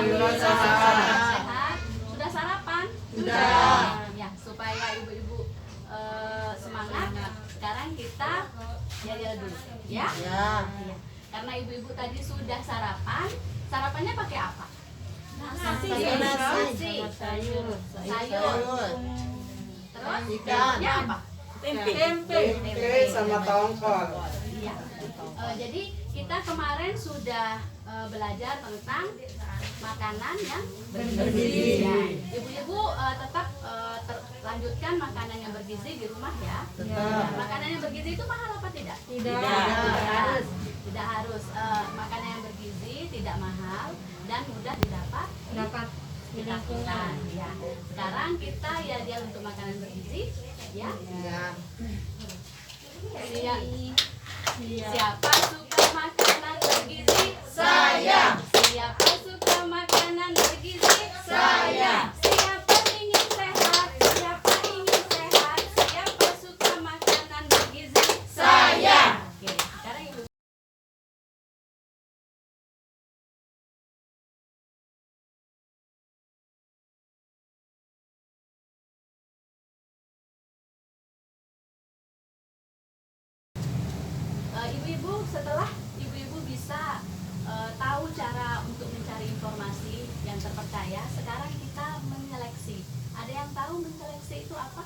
Sehat. Sudah sarapan? Sudah. Ya, supaya ibu-ibu semangat. Sekarang kita yel dulu, ya? Ya. Iya. Karena ibu-ibu tadi sudah sarapan, sarapannya pakai apa? Nasi. Sayur. Terus Ikan. ya apa? Tempe sama tongkol. Iya. Jadi kita kemarin sudah belajar tentang makanan yang bergizi. Ya. Ibu-ibu tetap lanjutkan makanan yang bergizi di rumah ya. Tetap. Makanan yang bergizi itu mahal apa tidak? Tidak. Tidak harus. Makanan yang bergizi tidak mahal dan mudah didapat. Kita lakukan. Ya. Sekarang kita ya untuk makanan bergizi, ya. Ya. Siapa suka makanan bergizi? Saya. Siapa suka makanan bergizi? Saya. Siapa ingin sehat? Siapa ingin sehat? Siapa suka makanan bergizi? Saya. Oke, sekarang ibu. Ibu-ibu, setelah ibu-ibu bisa tahu cara untuk mencari informasi yang terpercaya, sekarang kita menyeleksi. Ada yang tahu menseleksi itu apa?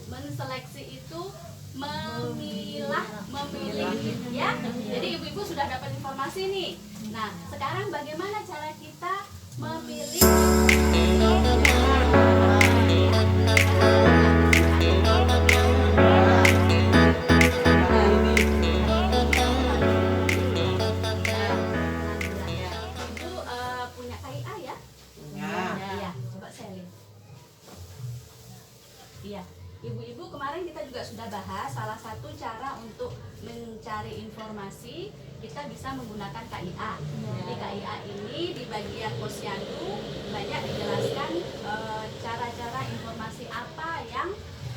Menseleksi itu memilah, memilih, ya. Jadi ibu-ibu sudah dapat informasi nih. Nah, sekarang bagaimana cara kita memilih? Ibu punya KIA ya? Iya, coba saya lihat. Iya, ibu-ibu kemarin kita juga sudah bahas salah satu cara untuk mencari informasi kita bisa menggunakan KIA. Di KIA ini di bagian posyandu banyak dijelaskan cara-cara informasi apa yang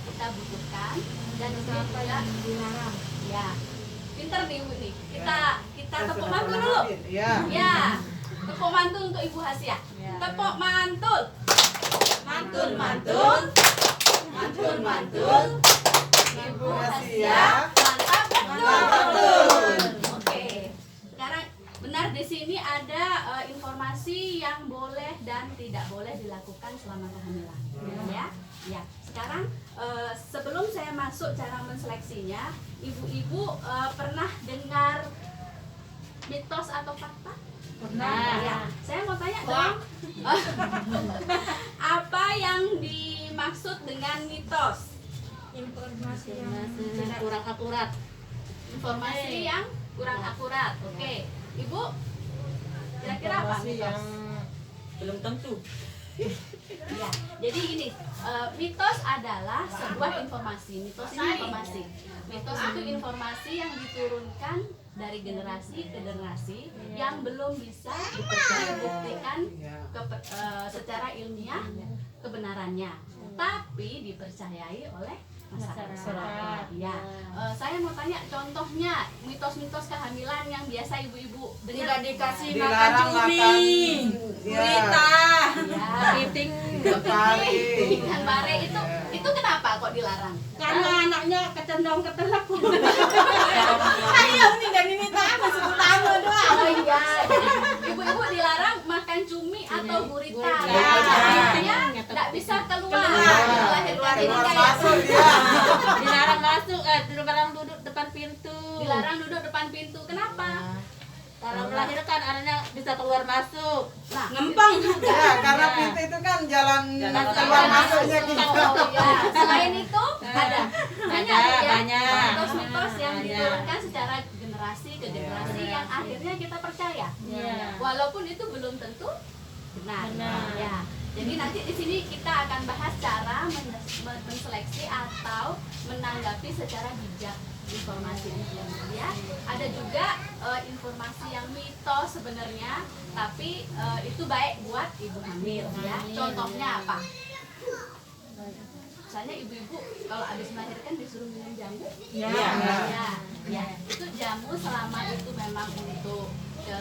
kita butuhkan dan apa yang dilarang. Ya, pinter nih ibu nih. Kita tepuk mantul dulu. Ya, tepuk mantul untuk Ibu Hasya. Tepuk mantul. Mantul. Ibu Hasya, mantap betul. Oke. Sekarang benar di sini ada informasi yang boleh dan tidak boleh dilakukan selama kehamilan. Ya. Ya. Sekarang sebelum saya masuk cara menseleksinya, ibu-ibu pernah dengar mitos atau fakta? Pernah. Ya. Saya mau tanya dong. Apa yang dimaksud dengan mitos? Informasi yang kurang akurat. Informasi yang kurang akurat. Oke. Ibu kira-kira apa mitos? Yang belum tentu. Ya, jadi gini, mitos adalah sebuah informasi. Mitos ini informasi. Mitos itu informasi yang diturunkan dari generasi ke generasi yang belum bisa dibuktikan secara ilmiah kebenarannya, tapi dipercayai oleh masyarakat. Ya, saya mau tanya contohnya mitos-mitos kehamilan yang biasa ibu-ibu dengar. Tidak dikasih makan Dilarang cumi, makan gurita, Ya. kepiting, Ikan bare itu kenapa kok dilarang? karena anaknya ketendong ketelak. Ayo nih dan ini tamu tamu doang. Oh iya, ibu-ibu dilarang makan cumi atau gurita. Gurita. Ya, tidak bisa keluar. Keluar. Melahirkan ini Keluar kayak masuk dia. Dilarang masuk, dilarang duduk depan pintu. dilarang duduk depan pintu. Kenapa? Kalau melahirkan anaknya bisa keluar masuk. Nah, Ngempeng. Ya, karena pintu itu kan jalan keluar jalan masuknya masuk. kita. Oh, ya. Selain itu ada banyak ya banyak. mitos-mitos yang Banyak. diturunkan secara generasi ke generasi yang akhirnya kita percaya. Iya. Walaupun itu belum tentu benar. Benar. Ya. Jadi nanti di sini kita akan bahas cara menseleksi atau menanggapi secara bijak informasi itu ya. Ada juga informasi yang mitos sebenarnya, tapi itu baik buat ibu hamil ya. Contohnya apa? Misalnya ibu-ibu kalau habis melahirkan disuruh minum jamu. Ya. Ya. Itu jamu selama itu memang untuk ke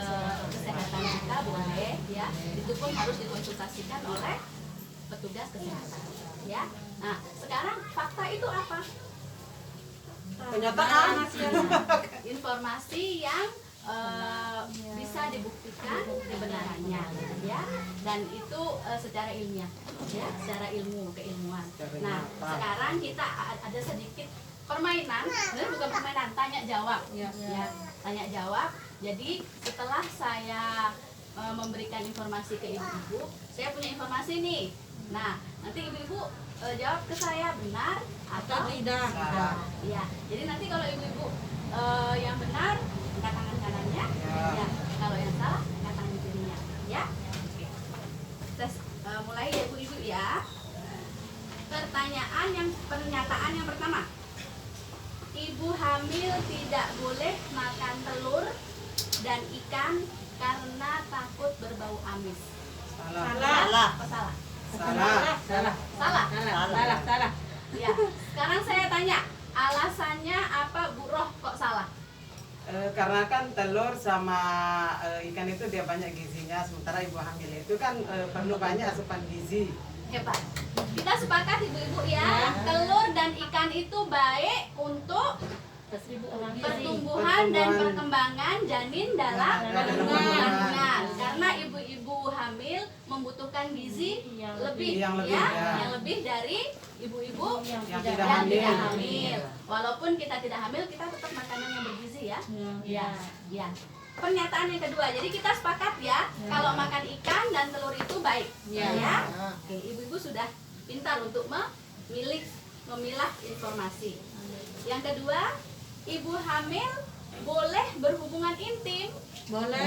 kesehatan kita boleh ya. Itu pun harus dikonsultasikan oleh petugas kesehatan ya. Nah, sekarang fakta itu apa? Kenyataan. Informasi yang bisa dibuktikan kebenarannya ya, dan itu secara ilmiah ya, secara keilmuan. Nah, sekarang kita ada sedikit permainan, sebenarnya bukan permainan, tanya jawab ya, tanya jawab. Jadi setelah saya memberikan informasi ke ibu-ibu, saya punya informasi nih. Nah, nanti ibu-ibu jawab ke saya benar atau tidak. Ya, jadi nanti kalau ibu-ibu yang benar angkat tangan kanannya, ya. Kalau yang salah angkat tangan kirinya, ya. Tes mulai ya ibu-ibu ya. Pernyataan yang pertama. Ibu hamil tidak boleh makan telur dan ikan karena takut berbau amis. Salah. Oh, salah. Salah. Ya. Sekarang saya tanya, alasannya apa Bu Roh kok salah? Karena kan telur sama ikan itu dia banyak gizinya, sementara ibu hamil itu kan perlu banyak asupan gizi. Hebat. Kita sepakat ibu-ibu ya, telur dan ikan itu baik untuk pertumbuhan dan perkembangan janin dalam kandungan. Karena ibu-ibu hamil membutuhkan gizi lebih yang lebih dari ibu-ibu yang tidak tidak hamil. Walaupun kita tidak hamil, kita tetap makanan yang bergizi ya. Ya. Pernyataan yang kedua, jadi kita sepakat ya, kalau makan ikan dan telur itu baik. Ya. Oke, ibu-ibu sudah pintar untuk memilah informasi. Yang kedua, ibu hamil boleh berhubungan intim. Boleh.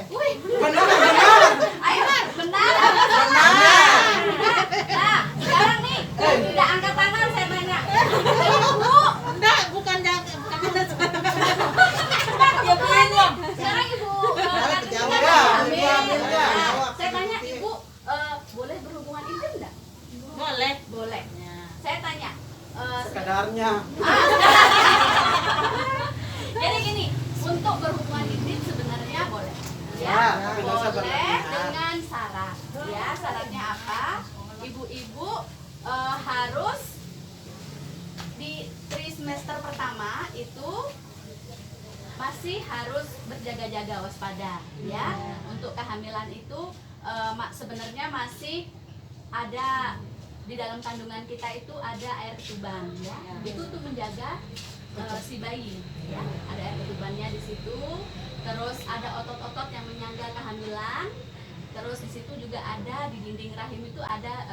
Wih, Benar. ayo benar. Nah, sekarang nih, tidak angkat tangan saya tanya. Ibu, Enggak, bukan ada ya belum. Sekarang ibu kan hamil. Nah, saya tanya ibu boleh berhubungan intim enggak? Boleh. Boleh. Saya tanya. Sekadarnya. Jadi gini, untuk berhubungan intim sebenarnya boleh. Ya, tapi dosa Boleh berlebihan. dengan syarat. Ya, syaratnya apa? Ibu-ibu harus di trimester pertama itu masih harus berjaga-jaga waspada ya. Untuk kehamilan itu sebenarnya masih ada di dalam kandungan kita itu ada air ketuban ya. Itu untuk menjaga si bayi ya. Ada air ketubannya di situ. Terus ada otot-otot yang menyangga kehamilan. Terus di situ juga ada di dinding rahim itu ada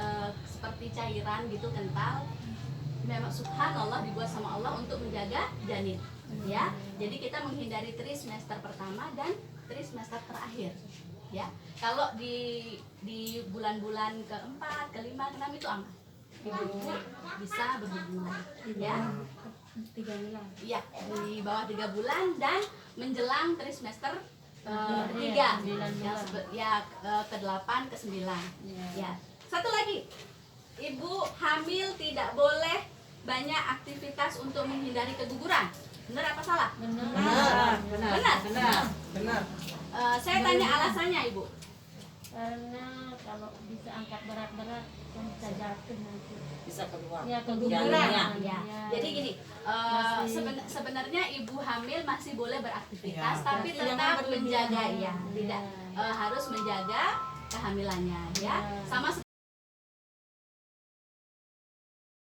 seperti cairan gitu kental. Memang subhanallah dibuat sama Allah untuk menjaga janin ya. Jadi kita menghindari trimester pertama dan trimester terakhir ya. Kalau di bulan-bulan keempat, kelima, keenam itu aman. Ibu-ibu bisa berhubungan ya. 3 bulan. Iya, di bawah 3 bulan dan menjelang trimester 3 ya, ke-8 ke-9 ya. Satu lagi, ibu hamil tidak boleh banyak aktivitas untuk menghindari keguguran. Benar apa salah? Benar. Saya tanya alasannya ibu. Karena kalau bisa angkat berat-berat kan bisa jatuh nanti. Bisa keluar. Ya, keguguran. Ya. Jadi gini, sebenarnya ibu hamil masih boleh beraktivitas, Ya. tapi tetap menjaga ya, tidak harus menjaga kehamilannya ya. Sama